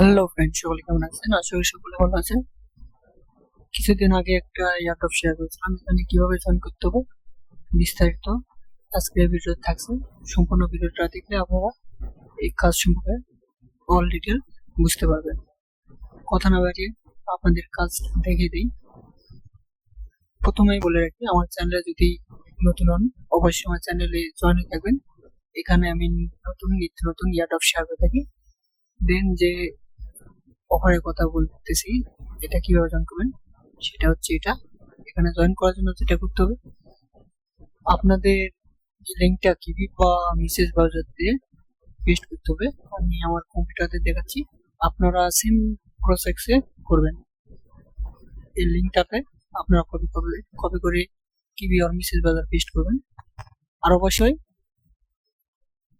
Hello friend, সকলে কেমন আছেন? আশা করি সকলে ভালো আছেন। কিছুদিন আগে একটা এয়ারড্রপ শেয়ার করেছিলাম, এখানে কিভাবে জয়েন করতে হবে বিস্তারিত আজকের ভিডিও থাকছে। সম্পূর্ণ ভিডিওটা দেখলে আপনারা এই কাজ সম্পর্কে অল ডিটেল বুঝতে পারবেন। কথা না বাড়িয়ে আপনাদের কাজ দেখিয়ে দিই। প্রথমেই বলে রাখি, আমার চ্যানেলে যদি নতুন হন অবশ্যই আমার চ্যানেলে জয়েন হয়ে থাকবেন। এখানে আমি নিত্য নতুন এয়ারড্রপ শেয়ার করে থাকি। দেন যে অফারের কথা বলতেছি, এটা কিভাবে জয়েন করবেন সেটা হচ্ছে এটা। এখানে জয়েন করার জন্য যেটা করতে হবে, আপনাদের লিঙ্কটা কিবি বা মেসেজ ব্রাউজার দিয়ে পেস্ট করতে হবে। আমি আমার কম্পিউটারে দেখাচ্ছি, আপনারা সেম প্রসেসে করবেন। এই লিঙ্কটাতে আপনারা কপি করে কিবি আর মেসেজ ব্রাউজার পেস্ট করবেন। আর অবশ্যই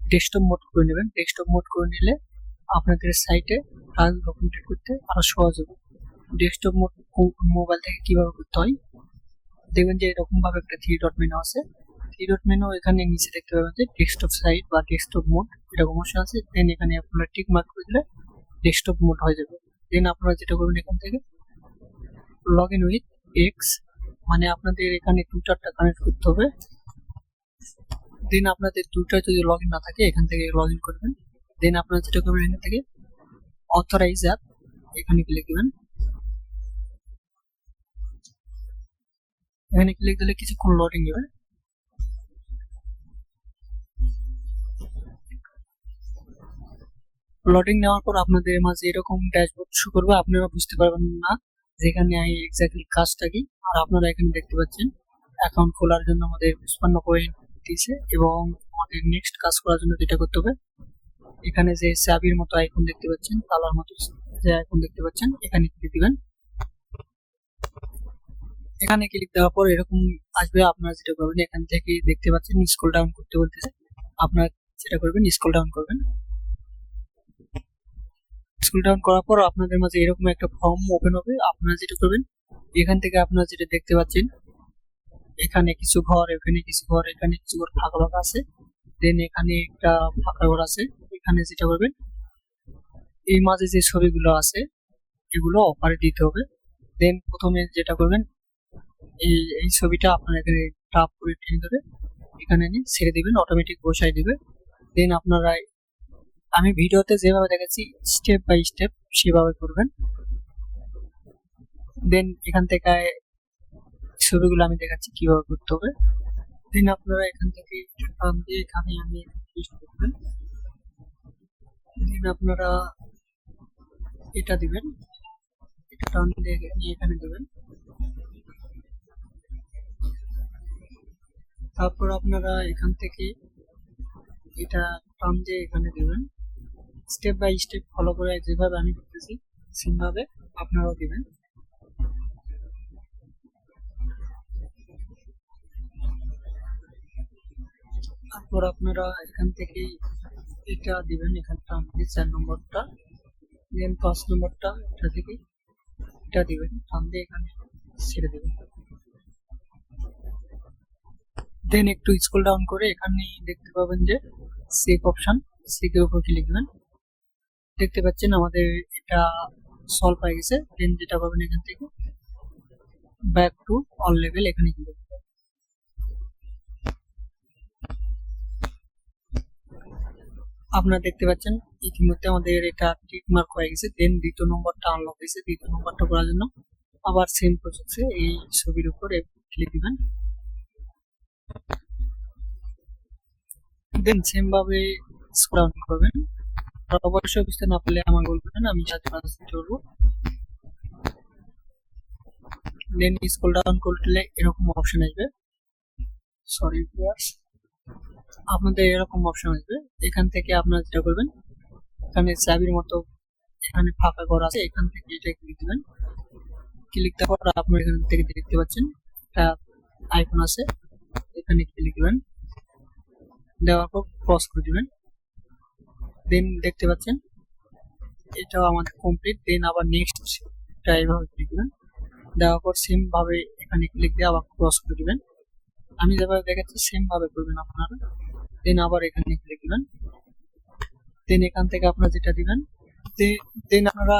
ডেস্কটপ মোড করে নেবেন। ডেস্কটপ মোড করে নিলে আপনাদের সাইটে কাজগুলো কমপ্লিট করতে আরো সহজ হবে। ডেস্কটপ মোড মোবাইল থেকে কিভাবে করতে হয় দেখবেন যে এরকম ভাবে একটা থ্রি ডট মেনু আছে। থ্রি ডট মেনু এখানে নিচে দেখতে পাবেন যে ডেস্কটপ সাইট বা ডেস্কটপ মোড এরকম অপশন আছে। দেন এখানে আপনারা টিক মার্ক করে দিলে ডেস্কটপ মোড হয়ে যাবে। দেন আপনারা যেটা করবেন, এখান থেকে লগ ইন উইথ এক্স, মানে আপনাদের এখানে টুইটারটা কানেক্ট করতে হবে। দেন আপনাদের টুইটার যদি লগ ইন না থাকে এখান থেকে লগ ইন করবেন। দেন আপনারা যেটা করবেন, এখান থেকে অথরাইজ অ্যাপ এখানে ক্লিক দিবেন। এখানে ক্লিক দিলে কিছুক্ষণ লোডিং নেবে। লোডিং নেওয়ার পর আপনাদের মাঝে এরকম ড্যাশবোর্ড শো করবে। আপনারা বুঝতে পারবেন না যেখানে এক্স্যাক্টলি কাজটা কি। আর আপনারা এখানে দেখতে পাচ্ছেন অ্যাকাউন্ট খোলার জন্য আমাদের 55 পয়েন্ট দিয়েছে, এবং আমাদের নেক্সট কাজ করার জন্য যেটা করতে হবে, এখানে যে চাবির মতো আইকন দেখতে পাচ্ছেন, তালার মতো যে আইকন দেখতে পাচ্ছেন, এখানে ক্লিক দিবেন। এখানে ক্লিক দেওয়ার পর এরকম আসবে। আপনারা যেটা করবেন, এখান থেকে দেখতে পাচ্ছেন স্ক্রল ডাউন করতে বলতেছে। আপনারা যেটা করবেন, স্ক্রল ডাউন করবেন। স্ক্রল ডাউন করার পর আপনাদের মাঝে এরকম একটা ফর্ম ওপেন হবে। আপনারা যেটা করবেন, এখান থেকে আপনারা যেটা দেখতে পাচ্ছেন, এখানে কিছু ঘর, এখানে কিছু ঘর, এখানে কিছু ঘর ফাঁকা ফাঁকা আছে। দেন এখানে একটা ফাঁকা ঘর আছে। এখানে যেটা করবেন, এই মাঝে যে ছবিগুলো আছে এগুলো অফারে দিতে হবে। দেন প্রথমে যেটা করবেন, এই ছবিটা আপনার এখানে টাপ করে টেনে ধরে এখানে নিয়ে ছেড়ে দিবেন, অটোমেটিক বসাই দিবে। দেন আপনারা আমি ভিডিওতে যেভাবে দেখাচ্ছি স্টেপ বাই স্টেপ সেভাবে করবেন। দেন এখান থেকে ছবিগুলো আমি দেখাচ্ছি কিভাবে করতে হবে। দেন আপনারা এখান থেকে এখানে আমি পেস্ট করবেন। দেন আপনারা এটা দিবেন, এটা টান দিয়ে নিয়ে এখানে দেবেন। তারপর আপনারা এখান থেকে এটা টান দিয়ে এখানে দেবেন। স্টেপ বাই স্টেপ ফলো করে যেভাবে আমি করতেছি সেভাবে আপনারাও দিবেন। তারপর আপনারা এখান থেকে এটা দিবেন, এখানে টান দিয়ে 4 নম্বরটা। দেন 5 নম্বরটা এটা থেকে এটা দিবেন, টান দিয়ে এখানে ছেড়ে দেবেন। দেন একটু স্ক্রল ডাউন করে এখানে দেখতে পাবেন যে চেক অপশন, চেকের উপর ক্লিক দিবেন। দেখতে পাচ্ছেন আমাদের এটা সলভ হয়ে গেছে। দেন যেটা পাবেন, এখান থেকে ব্যাক টু অল লেভেল এখানে ক্লিক দিবেন। আপনারা দেখতে পাচ্ছেন ইতিমধ্যে আমাদের এটা টিক মার্ক হয়ে গেছে। দেন দ্বিতীয় নম্বরটা আনলক হয়েছে। দ্বিতীয় নম্বরটা করার জন্য আবার সেম প্রসেসে এই ছবির উপর ক্লিক দিবেন। দেন সেম ভাবে স্ক্রল ডাউন করবেন। আর অবশ্যই বুঝতে না পারলে আমার বলবেন, আমি সাহায্য করবো। দেন স্ক্রল ডাউন করলে এরকম অপশন আসবে, সরি ভিউয়ার্স, আপনাদের এরকম অপশন আসবে। এখান থেকে আপনারা যেটা করবেন, এখানে চাবির মতো এখানে ফাঁকা ঘর আছে, এখান থেকে এটা ক্লিক দিবেন। ক্লিক দেওয়ার পর আপনারা এখান থেকে দেখতে পাচ্ছেন একটা আইকন আছে, এখানে ক্লিক দিবেন। দেওয়ার পর ক্রস করে দিবেন। দেন দেখতে পাচ্ছেন এটাও আমাদের কমপ্লিট। দেন আবার নেক্সট এইভাবে ক্লিক দিবেন। দেওয়ার পর সেম ভাবে এখানে ক্লিক দিয়ে আবার ক্রস করে দিবেন। আমি যেভাবে দেখাচ্ছি সেম ভাবে করবেন আপনারা। দেন আবার এখানে ক্লিক দিবেন। দেন এখান থেকে আপনারা যেটা দিবেন, দেন আপনারা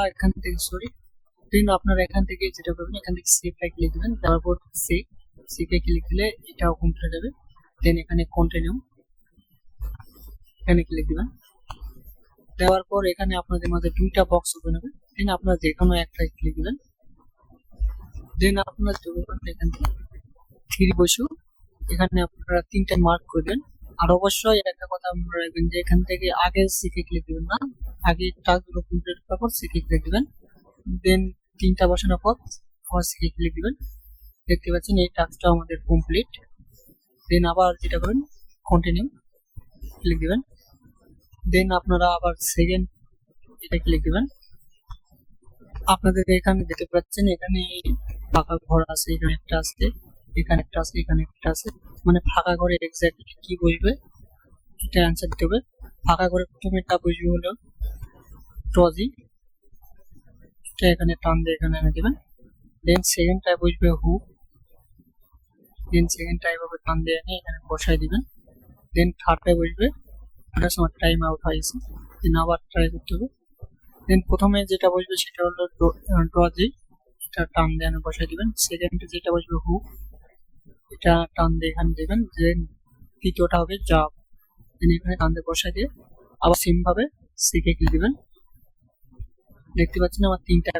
এখান থেকে যেটা করবেন, এখান থেকে সেভ এ ক্লিক দিবেন, তারপর সেভে ক্লিক দিলে এটাও কমপ্লিট হয়ে যাবে। দেন এখানে কন্টিনিউ এখানে ক্লিক দিবেন। দেওয়ার পর এখানে আপনাদের মাঝে দুইটা বক্স ওপেন হবে। দেন আপনারা যে কোনো একটাই ক্লিক দিবেন। দেন আপনারা এখান থেকে থ্রি বসু এখানে আপনারা তিনটা মার্ক করবেন। আর অবশ্যই একটা কথা মনে রাখবেন যে এখান থেকে আগে সিকে ক্লিক দিবেন না, আগে টাস্কগুলো কমপ্লিট করার পর সিকে ক্লিক দিবেন। দেন তিনটা বসানোর পর আবার সিকে ক্লিক দিবেন। দেখতে পাচ্ছেন এই টাস্কটা আমাদের কমপ্লিট। দেন আবার যেটা করেন কন্টিনিউ ক্লিক দিবেন। দেন আপনারা আবার সেকেন্ড এটা ক্লিক দিবেন। আপনাদের এখানে দেখতে পাচ্ছেন এখানে ফাঁকা ঘর আছে, এখানে একটা আছে, এখানে একটা আছে, এখানে একটা আছে। মানে ফাঁকা ঘরে এক্স্যাক্টলি কি বসবে এটা অ্যান্সার দিতে হবে। ফাঁকা ঘরে প্রথমেটা বসবে হলো ট্রজি, এটা এখানে টান দিয়ে এখানে এনে দেবেন। দেন সেকেন্ডটায় বসবে হু, দেন সেকেন্ডটায় এভাবে টান দিয়ে এনে এখানে বসাই দিবেন। দেন থার্ডটায় বসবে, ওটার সময় টাইম আউট হয়েছে, দেন আবার ট্রাই করতে হবে। দেন প্রথমে যেটা বসবে সেটা হলো ড্রজি, এটা টান দিয়ে এনে বসাই দিবেন। সেকেন্ডে যেটা বসবে হু, এটা টান দিয়ে এখানে দেবেন। দেন তৃতীয়টা হবে জাব, দেন এখানে টান দিয়ে বসাই দিয়ে আবার সেম ভাবে সিকে ক্লিক দিবেন। দেখতে পাচ্ছেন আমার তিনটা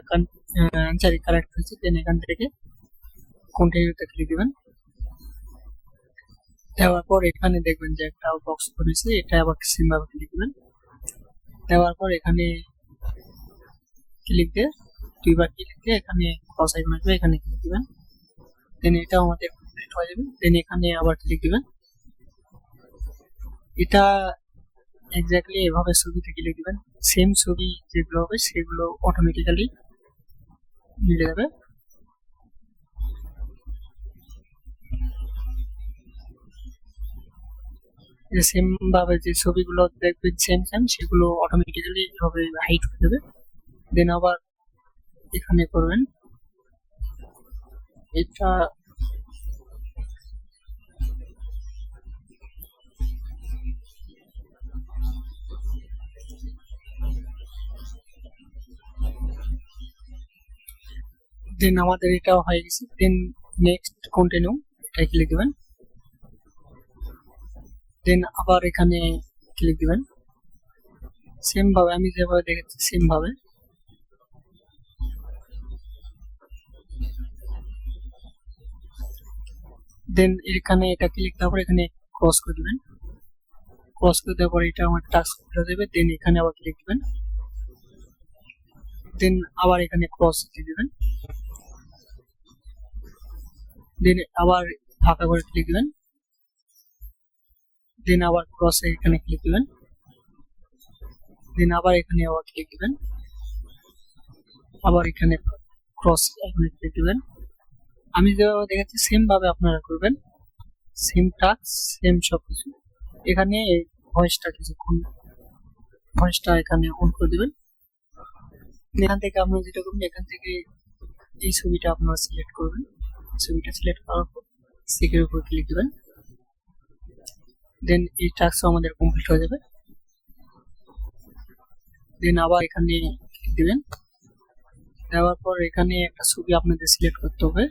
অ্যান্সারই কারেক্ট হয়েছে। দেন এখান থেকে কন্টিনিউতে ক্লিক দিবেন। দেওয়ার পর এখানে দেখবেন যে একটা বক্স করেছে, এটা আবার সেম ভাবে ক্লিক দিবেন। দেওয়ার পর এখানে ক্লিক দিয়ে দুইবার ক্লিক দিয়ে এখানে ক্রস আইকন আসবে, এখানে ক্লিক দিবেন। দেন এটা আমাদের কমপ্লিট হয়ে যাবে। দেন এখানে আবার ক্লিক দিবেন। এটা এক্স্যাক্টলি এভাবে ছবিতে ক্লিক দিবেন, সেম ছবি যেগুলো হবে সেগুলো অটোমেটিক্যালি মিলে যাবে। সেম ভাবে যে ছবিগুলো দেখবেন সেম সেগুলো অটোমেটিক্যালি এভাবে হাইড হয়ে যাবে। দেন আবার এখানে করবেন এটা দেন আমাদের এটাও হয়ে গেছে। দেন নেক্সট কন্টিনিউ এটা ক্লিক দিবেন। দেন আবার এখানে ক্লিক দিবেন সেম ভাবে আমি যেভাবে দেখেছি সেম ভাবে। দেন এখানে এটা ক্লিক দেওয়ার পর এখানে ক্রস করে দিবেন। ক্রস করে দেওয়ার পর এটা আমার টাস্ক করে দেবে। দেন এখানে আবার ক্লিক দিবেন। দেন আবার এখানে ক্রস দিয়ে দিবেন। দেন আবার ফাঁকা করে ক্লিক দিবেন। দেন আবার ক্রসে এখানে ক্লিক দিবেন। দেন আবার এখানে আবার ক্লিক দিবেন। আবার এখানে ক্রস এখানে ক্লিক দিবেন। আমি যেভাবে দেখাচ্ছি সেম ভাবে আপনারা করবেন, সেম টাস্ক সেম সবকিছু। এখানে ভয়েসটা এখানে অন করে দিবেন। এখান থেকে আপনারা যেটা করবেন, এখান থেকে এই ছবিটা আপনারা সিলেক্ট করবেন। ছবিটা সিলেক্ট করার পর সিকের উপর ক্লিক দিবেন। দেন এই টাস্ক আমাদের কমপ্লিট হয়ে যাবে। দেন আবার এখানে ক্লিক দিবেন। দেওয়ার পর এখানে একটা ছবি আপনাদের সিলেক্ট করতে হবে।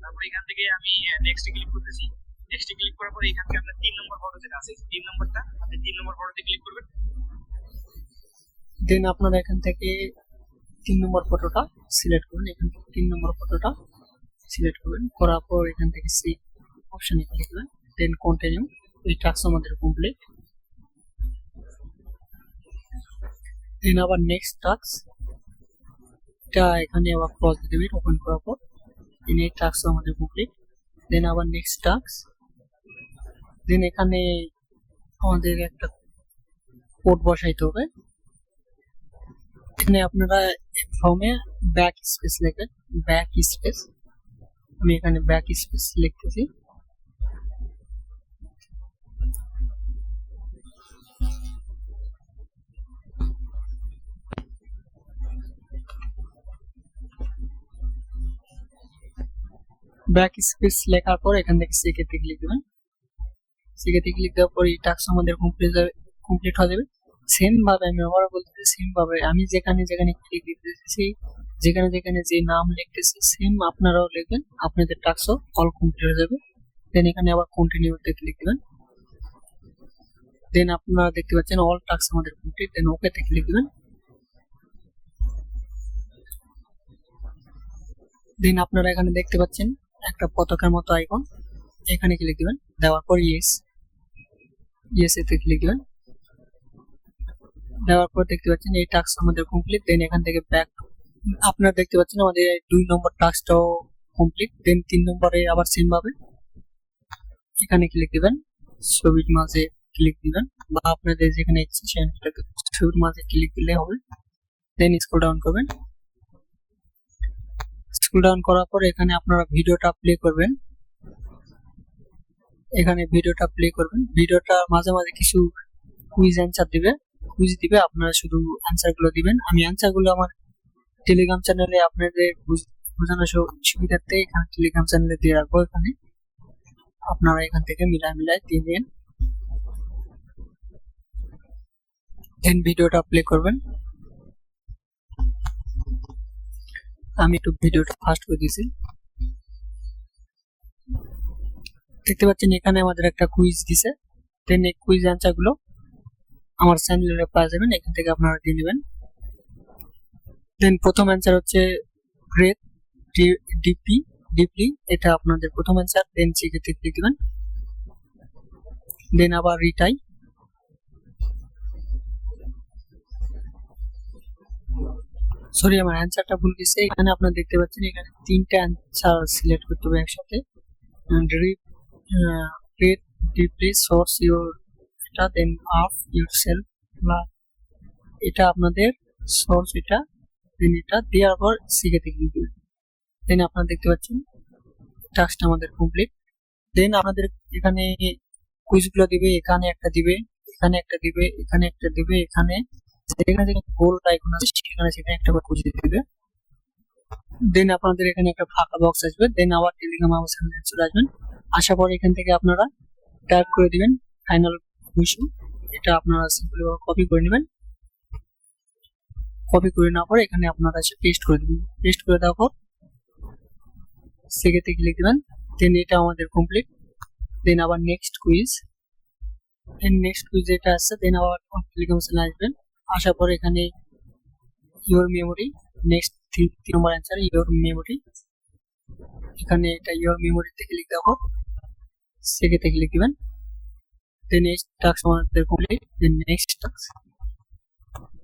তারপর এখান থেকে আমি নেক্সট ক্লিক করতেছি। নেক্সট ক্লিক করার পর এখান থেকে আপনার 3 নম্বর ফটো যেটা আছে 3 নম্বরটা আপনি 3 নম্বর ফটোতে ক্লিক করবেন। দেন আপনারা এখান থেকে 3 নম্বর ফটোটা সিলেক্ট করবেন। এখান থেকে 3 নম্বর ফটোটা সিলেক্ট করবেন, করার পর এখান থেকে সেভ অপশনে ক্লিক করবেন। Then continue. এই টাস্ক আমাদের কমপ্লিট। দেন আবার নেক্সট টাস্ক এটা এখানে আবার ক্রস দিয়ে দেবেন ওপেন করার পর। দেন এই টাস্ক আমাদের কমপ্লিট। দেন আবার নেক্সট টাস্ক। দেন এখানে আমাদের একটা কোড বসাইতে হবে। এখানে আপনারা ফর্মে ব্যাক স্পেস লিখবেন, ব্যাক স্পেস। আমি এখানে ব্যাক স্পেস লিখতেছি। ব্যাক স্পেস লেখার পর এখান থেকে সিকেতে ক্লিক দেবেন। সিকেতে ক্লিক দেওয়ার পর এই টাস্ক আমাদের কমপ্লিট কমপ্লিট হয়ে যাবে। সেম ভাবে আমি আবার বলতেছি, সেম ভাবে আমি যেখানে যেখানে ক্লিক দিতেছি, যেখানে যেখানে যে নাম লিখতেছি সেম আপনারাও লিখবেন, আপনাদের টাস্কও অল কমপ্লিট হয়ে যাবে। দেন এখানে আবার কন্টিনিউতে ক্লিক দিবেন। দেন আপনারা দেখতে পাচ্ছেন অল টাস্ক আমাদের কমপ্লিট। দেন ওকে তে ক্লিক দিবেন। দেন আপনারা এখানে দেখতে পাচ্ছেন একটা পতাকার মতো আইকন, এখানে ক্লিক দিবেন। দেওয়ার পর ইয়েস এতে ক্লিক দিবেন। দেওয়ার পর দেখতে পাচ্ছেন এই টাস্ক আমাদের কমপ্লিট। দেন এখান থেকে ব্যাক, আপনারা দেখতে পাচ্ছেন আমাদের 2 নম্বর টাস্কটাও কমপ্লিট। দেন 3 নম্বরে আবার সেম ভাবে এখানে ক্লিক দিবেন, ছবির মাঝে ক্লিক দিবেন, বা আপনাদের যেখানে ইচ্ছে সেখানে ছবির মাঝে ক্লিক দিলে হবে। দেন স্ক্রল ডাউন করবেন। স্ক্রল ডাউন করার পর এখানে আপনারা ভিডিওটা প্লে করবেন। এখানে ভিডিওটা প্লে করবেন। ভিডিওটা মাঝে মাঝে কিছু কুইজ অ্যান্সার দিবে, আপনারা শুধু অ্যান্সার গুলো দিবেন। আমি অ্যান্সার গুলো আমার টেলিগ্রাম চ্যানেলে আপনাদের বোঝানোর সুবিধার্থে এখানে টেলিগ্রাম চ্যানেলে দিয়ে রাখবো। এখানে আপনারা এখান থেকে মিলাই দিয়ে দিন। দেন ভিডিওটা প্লে করবেন। আমি একটু ভিডিওটা ফাস্ট করে দিয়েছি। দেখতে পাচ্ছেন এখানে আমাদের একটা কুইজ দিছে। দেন এই কুইজ অ্যান্সার গুলো আমার চ্যানেলে পাওয়া যাবেন, এখান থেকে আপনারা দিয়ে নেবেন। দেন প্রথম অ্যান্সার হচ্ছে ব্রেথ ডিপলি, এটা আপনাদের প্রথম অ্যান্সার। দেন সেক্ষেত্রে ক্লিক দিবেন। দেন আবার রিটাই, সরি আমার অ্যান্সারটা ভুল দিচ্ছে। এখানে আপনারা দেখতে পাচ্ছেন এখানে 3টা অ্যান্সার সিলেক্ট করতে হবে একসাথে। ব্রেথ ডিপলি সোর্স ইউর, এটা দেন অফ ইউরসেলফ, এটা আপনাদের সোর্স, এটা দেন এটা দেওয়ার পর সেক্ষেত্রে ক্লিক দিবেন। দেন আপনারা দেখতে পাচ্ছেন টাস্কটা আমাদের কমপ্লিট। দেন আপনাদের এখানে কুইজগুলো দিবে, এখানে একটা দিবে, এখানে একটা দিবে, এখানে একটা দিবে, এখানে যেখানে যেখানে গোল আইকন আছে সেখানে একটা করে কুইজ দিবে। দেন আপনাদের এখানে একটা ফাঁকা বক্স আসবে। দেন আবার টেলিগ্রাম আমার চ্যানেলে চলে আসবেন। আসার পর এখান থেকে আপনারা টাইপ করে দিবেন ফাইনাল কুইজ, এটা আপনারা সিম্পলি কপি করে নেবেন। কপি করে নেওয়ার পর এখানে আপনারা এসে পেস্ট করে দিবেন। পেস্ট করে দেওয়ার পর সেক্ষেত্রে ক্লিক দিবেন। দেন এটা আমাদের কমপ্লিট। দেন আবার নেক্সট কুইজ, যেটা আসছে দেন আবার টেলিগ্রাম চ্যানেলে আসবেন। আসার পর এখানে your memory, next 3 number answer your memory, এখানে এটা ইওর মেমোরিতে ক্লিক দেওয়ার পর সেক্ষেত্রে ক্লিক দিবেন। দেন নেক্সট টাস্ক আমাদের কমপ্লিট। দেন নেক্সট টাস্ক,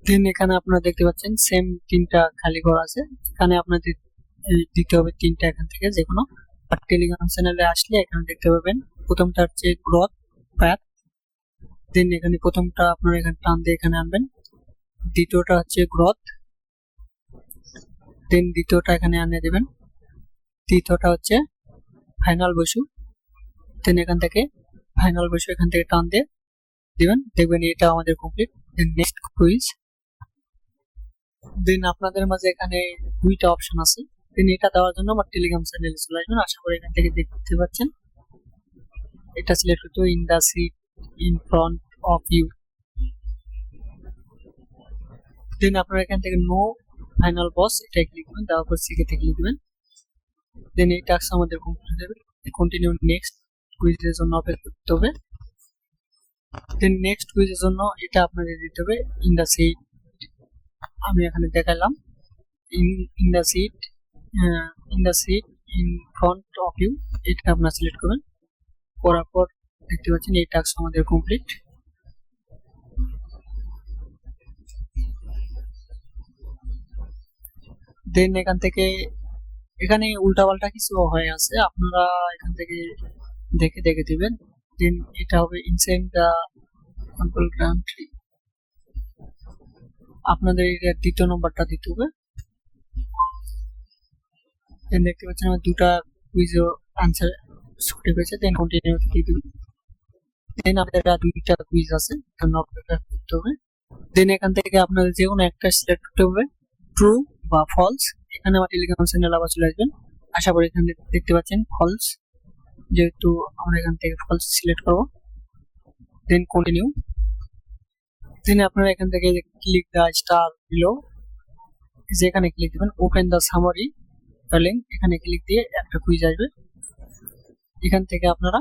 দেন এখানে আপনারা দেখতে পাচ্ছেন সেম 3টা খালি ঘর আছে। এখানে আপনাদের দিতে হবে 3টা এখান থেকে যে কোনো। আর টেলিগ্রাম চ্যানেলে আসলে এখানে দেখতে পাবেন প্রথমটা হচ্ছে গ্রোথ প্যাথ। দেন এখানে প্রথমটা আপনারা এখানে টান দিয়ে এখানে আনবেন। দ্বিতীয়টা হচ্ছে গ্রোথ, দেন দ্বিতীয়টা এখানে আনিয়ে দেবেন। তৃতীয়টা হচ্ছে ফাইনাল বসু, দেন এখান থেকে ফাইনাল বসু এখান থেকে টান দিয়ে দিবেন। দেখবেন এটা আমাদের কমপ্লিট। দেন নেক্সট কুইজ, দেন আপনাদের মাঝে এখানে 2টা অপশন আছে। দেন এটা দেওয়ার জন্য আমার টেলিগ্রাম চ্যানেলে চলে আসবেন। আশা করি এখান থেকে দেখতে পাচ্ছেন এটা সিলেক্ট করতে হবে, in the seat in front of you. Then আপনারা এখান থেকে নো ফাইনাল বস এটা ক্লিক করবেন, দেওয়ার পর সেক্ষেত্রে ক্লিক দিবেন। দেন এই টাস্ক আমাদের কমপ্লিট হবে। কন্টিনিউ নেক্সট কুইজের জন্য অপেক্ষা করতে হবে। দেন নেক্সট কুইজের জন্য এটা আপনাদের দিতে হবে ইন দা সিট, আমি এখানে দেখালাম in the seat in front of you, এটা আপনারা সিলেক্ট করবেন। করার পর দেখতে পাচ্ছেন এই টাস্ক আমাদের কমপ্লিট। দেন এখান থেকে এখানে উল্টাপাল্টা কিছু হয়ে আছে, আপনারা এখান থেকে দেখে দিবেন। দেন এটা হবে ইনসাইড দা কান্ট্রি, আপনাদের এটা 2 নম্বরটা দিতে হবে। দেন দেখতে পাচ্ছেন আমার 2টা কুইজ আনসার সঠিক হয়েছে। দেন কন্টিনিউ দিয়ে দিবেন। দেন আপনাদের 2টা কুইজ আছে, অপেক্ষা করতে হবে। দেন এখান থেকে আপনাদের যে কোনো একটা সিলেক্ট করতে হবে, ট্রু বা ফলস। এখানে আমার টেলিগ্রাম চ্যানেল আবার চলে আসবেন। আশা করি এখানে দেখতে পাচ্ছেন ফলস, যেহেতু আমরা এখান থেকে ফলস সিলেক্ট করব। দেন কন্টিনিউ, দেন আপনারা এখান থেকে ক্লিক দ্য স্টার বিলো, যেখানে ক্লিক দিবেন ওপেন দ্য সামারি লিঙ্ক, এখানে ক্লিক দিয়ে একটা কুইজ আসবে। এখান থেকে আপনারা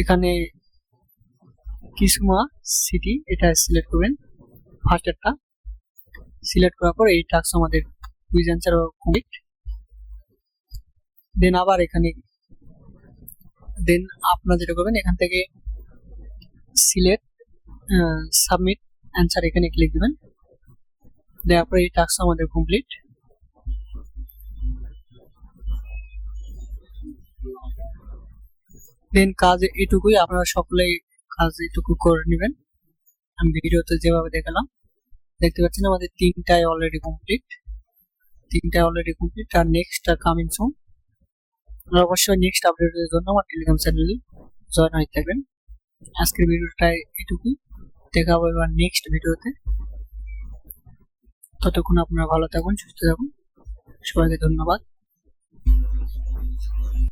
এখানে কিসমা সিটি এটা সিলেক্ট করবেন, ফার্স্টেরটা সিলেক্ট করার পর এই টাস্ক আমাদের কুইজ অ্যান্সার কমপ্লিট। দেন আবার এখানে দেন আপনারা যেটা করবেন এখান থেকে সিলেক্ট সাবমিট অ্যান্সার, এখানে ক্লিক দিবেন, দেওয়ার পরে এই টাস্ক আমাদের কমপ্লিট। দেন কাজ এটুকুই, আপনারা সকলেই কাজ এটুকু করে নেবেন। আমি ভিডিওতে যেভাবে দেখালাম দেখতে পাচ্ছেন আমাদের তিনটায় অলরেডি কমপ্লিট, আর নেক্সট কামিং সুন। আপনারা অবশ্যই নেক্সট আপডেটের জন্য আমার টেলিগ্রাম চ্যানেলে জয়েন হয়ে থাকবেন। আজকের ভিডিওটা এটুকুই, দেখা হবে এবার নেক্সট ভিডিওতে। ততক্ষণ আপনারা ভালো থাকুন, সুস্থ থাকুন, সবাইকে ধন্যবাদ।